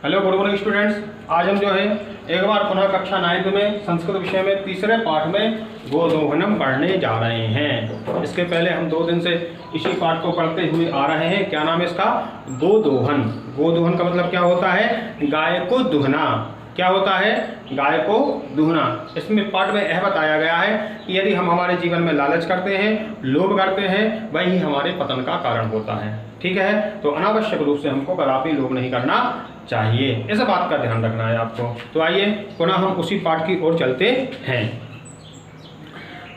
Hello good morning students. आज हम जो है एक बार पुनः कक्षा 9 में संस्कृत विषय में तीसरे पाठ में गोदोहनम पढ़ने जा रहे हैं। इसके पहले हम 2 दिन से इसी पाठ को पढ़ते हुए आ रहे हैं। क्या नाम है इसका? गोदोहन। गोदोहन का मतलब क्या होता है? गाय को दुहना। क्या होता है? गाय को दुहना। इसमें पाठ में यह बताया गया है कि यदि हम हमारे जीवन में लालच करते हैं, लोभ करते हैं, वही हमारे पतन का कारण होता है। ठीक है, तो अनावश्यक रूप से हमको कदापि लोभ नहीं करना चाहिए। इस बात का ध्यान रखना है आपको। तो आइए पुनः हम उसी पाठ की ओर चलते हैं।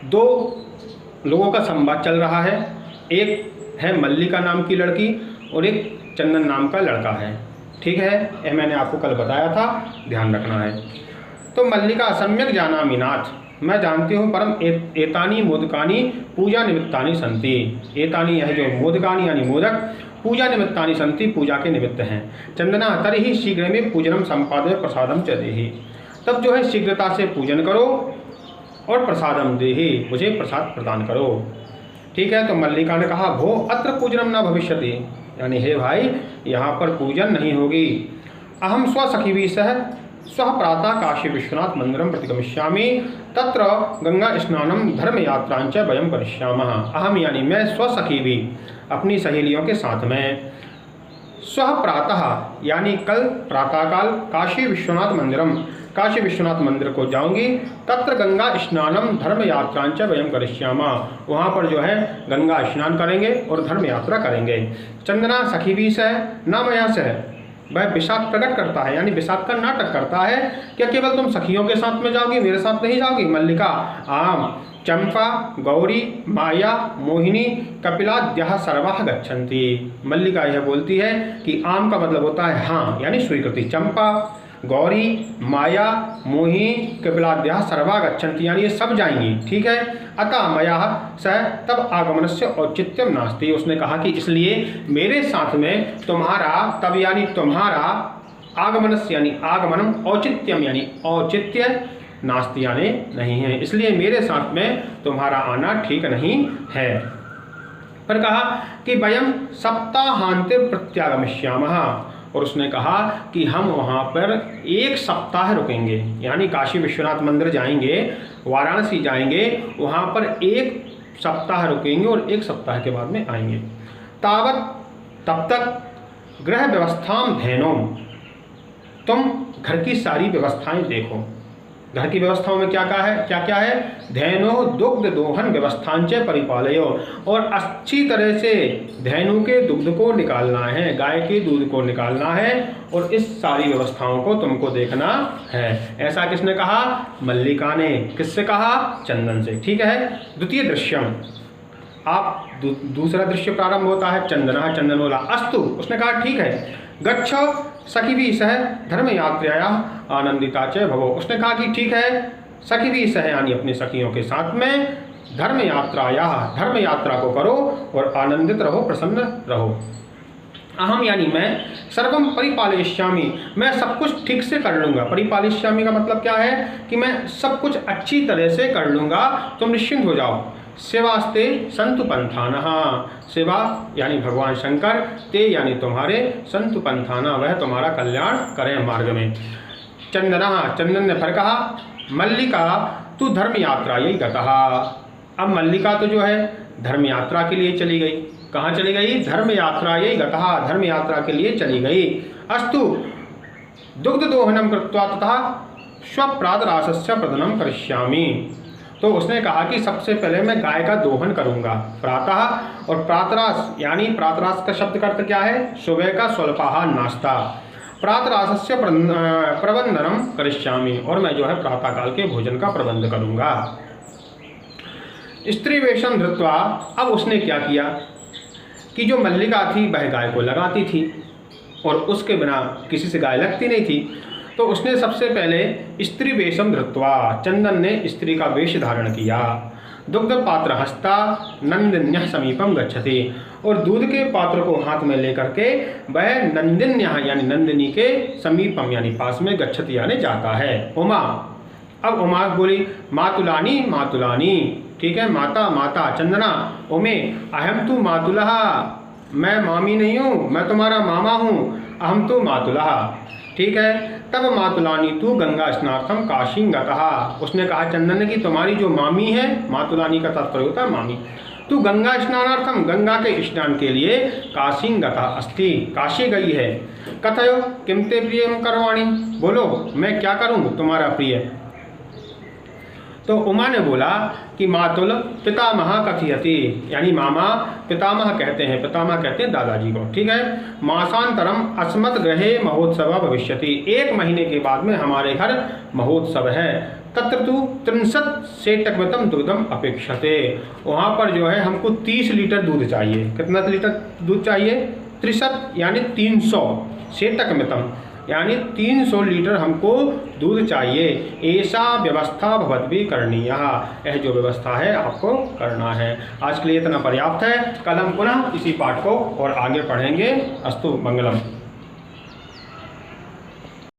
2 लोगों का संवाद चल रहा है। एक है मल्लिका नाम की लड़की और एक चंदन नाम का लड़का है। ठीक है, यह मैंने आपको कल बताया था, ध्यान रखना है। तो मल्लिका सम्यक जानामि नाथ, मैं जानती हूँ परम एतानी मोदकानी पूजा निमित्तानि संति। एतानी यह जो मोदकानी यानी मोदक पूजा निमित्तानि संति, पूजा के निमित्त हैं। चंदना तर्हि शीघ्र में पूजनम संपादय प्रसादम च देहि, तब जो है शीघ्रता से पूजन करो और प्रसादम देहि, मुझे प्रसाद प्रदान करो। ठीक है, तो मल्लिका ने कहा भो अत्र पूजनम न भविष्यति, यानी हे भाई यहाँ पर पूजन नहीं होगी। अहम स्वसखी सह स्वः प्रातः काशी विश्वनाथ मंदिरम प्रतिगमिष्यामि, तत्र गंगा स्नानम धर्म यात्रांच वयम करिष्यामः। अहम यानी मैं, स्वसखी भी अपनी सहेलियों के साथ में, स्वः प्रातः यानी कल प्रातःकाल, काशी विश्वनाथ मंदिरम काशी विश्वनाथ मंदिर को जाऊंगी। तत्र गंगा स्नानम धर्म यात्रांच वयम करिष्यामः, वहाँ पर जो है गंगा स्नान करेंगे और धर्म यात्रा करेंगे। चंदना सखी भी सह न मया सह, वह विषाद प्रकट करता है यानी विषाद का नाटक करता है। क्या केवल तुम सखियों के साथ में जाओगी, मेरे साथ नहीं जाओगी? मल्लिका आम चंपा गौरी माया मोहिनी कपिलाद्यः सर्वाः गच्छन्ति। मल्लिका यह बोलती है कि आम का मतलब होता है हाँ यानी स्वीकृति, चंपा गौरी माया मोहिनी कपिलाद्यः सर्वाः गच्छन्ति यानी ये सब जाएंगी। ठीक है, अतः मया सह तब आगमनस्य औचित्यम नास्ति, उसने कहा कि इसलिए मेरे साथ में तुम्हारा, तब यानी तुम्हारा, आगमनस्य यानी आगमनम, औचित्यम यानी औचित्य, नास्ति यानी नहीं है, इसलिए मेरे साथ में तुम्हारा आना ठीक नहीं है। पर कहा कि वयम सप्ताहांते प्रत्यागमिष्यामः, और उसने कहा कि हम वहाँ पर 1 सप्ताह रुकेंगे, यानी काशी विश्वनाथ मंदिर जाएंगे, वाराणसी जाएंगे, वहाँ पर 1 सप्ताह रुकेंगे और 1 सप्ताह के बाद में आएंगे। तब तक गृह व्यवस्थाम धेनो, तुम घर की सारी व्यवस्थाएं देखो। घर की व्यवस्थाओं में क्या क्या है? धेनु दुग्ध दोहन व्यवस्थांच परिपालयो, और अच्छी तरह से धेनु के दुग्ध को निकालना है, गाय के दूध को निकालना है, और इस सारी व्यवस्थाओं को तुमको देखना है। ऐसा किसने कहा? मल्लिका ने। किससे कहा? चंदन से। ठीक है, द्वितीय दृश्यम, आप दूसरा दृश्य प्रारंभ होता है। चंदना, चंदन बोला अस्तु, उसने कहा ठीक है। गच्छ सखी भी सह धर्म यात्राया आनंदिता च भवो, उसने कहा कि ठीक है, सखी भी सह यानी अपनी सखियों के साथ में धर्म यात्रा को करो और आनंदित रहो, प्रसन्न रहो। अहम यानी मैं, सर्वम परिपालयिष्यामि, मैं सब कुछ ठीक से कर लूँगा। परिपालयिष्यामि का मतलब क्या है? कि मैं सब कुछ अच्छी तरह से कर लूँगा, तुम निश्चिंत हो जाओ। सेवास्ते संतु पंथानः, सेवा यानी भगवान शंकर, ते यानी तुम्हारे, संतु पंथाना वह तुम्हारा कल्याण करें मार्ग में। चंदना, चंदन ने फिर कहा मल्लिका तू धर्म यात्रा यही गतः, अब मल्लिका तो जो है धर्म यात्रा के लिए चली गई। कहाँ चली गई? धर्म यात्रा यही गतः, धर्म यात्रा के लिए चली गई। अस्तु दुग्ध दोहनम कृत्वा तथा स्वप्रातरासस्य प्रदनम करिष्यामि, तो उसने कहा कि सबसे पहले मैं गाय का दोहन करूंगा प्रातः, और प्रातरास यानी प्रातरास का शब्द का अर्थ क्या है? सुबह का स्वल्पाहार नाश्ता। प्रातरासस्य प्रबंधनम करिष्यामि, और मैं जो है प्रातःकाल के भोजन का प्रबंध करूंगा। स्त्री वेशम धृत्वा, अब उसने क्या किया कि जो मल्लिका थी वह गाय को लगाती थी और उसके बिना किसी से गाय लगती नहीं थी, तो उसने सबसे पहले स्त्री वेशम धृत्वा, चंदन ने स्त्री का वेश धारण किया। दुग्ध पात्र हस्ता नंदिन्यः समीपम गच्छति, और दूध के पात्र को हाथ में लेकर के वह नंदिन्यः यानी नंदिनी के समीपम यानी पास में गच्छति यानी जाता है। उमा, अब उमा बोली मातुलानी मातुलानी, ठीक है, माता माता। चंदना उमे अहम तू मातुलः, मैं मामी नहीं हूँ, मैं तुम्हारा मामा हूँ। अहम तो मातुलः, ठीक है। तब मातुलानी तू गंगा स्नार्थम काशीं गतः, उसने कहा चंदन ने कि तुम्हारी जो मामी है, मातुलानी का तात्पर्य होता है मामी, तू गंगा स्नानार्थम, गंगा के स्नान के लिए काशीं गतः अस्ति, काशी गई है। कथयो किम ते प्रियम करवाणी, बोलो मैं क्या करूं तुम्हारा प्रिय। तो उमा ने बोला कि मातुल पितामह कथयति, यानी मामा पितामह कहते हैं, पितामह कहते हैं दादाजी को, ठीक है। मासांतरम अस्मत् गृहे महोत्सव भविष्यति, 1 महीने के बाद में हमारे घर महोत्सव है। तत्र तु 63 सेटकमितं दूधम अपेक्षते, वहाँ पर जो है हमको 30 लीटर दूध चाहिए। कितना लीटर दूध चाहिए? 63 यानी 300, सेटकमितं यानी 300 लीटर हमको दूध चाहिए। ऐसा व्यवस्था भवद्भिः करणीया, यह जो व्यवस्था है आपको करना है। आज के लिए इतना पर्याप्त है। कल हम पुनः इसी पाठ को और आगे पढ़ेंगे। अस्तु मंगलम।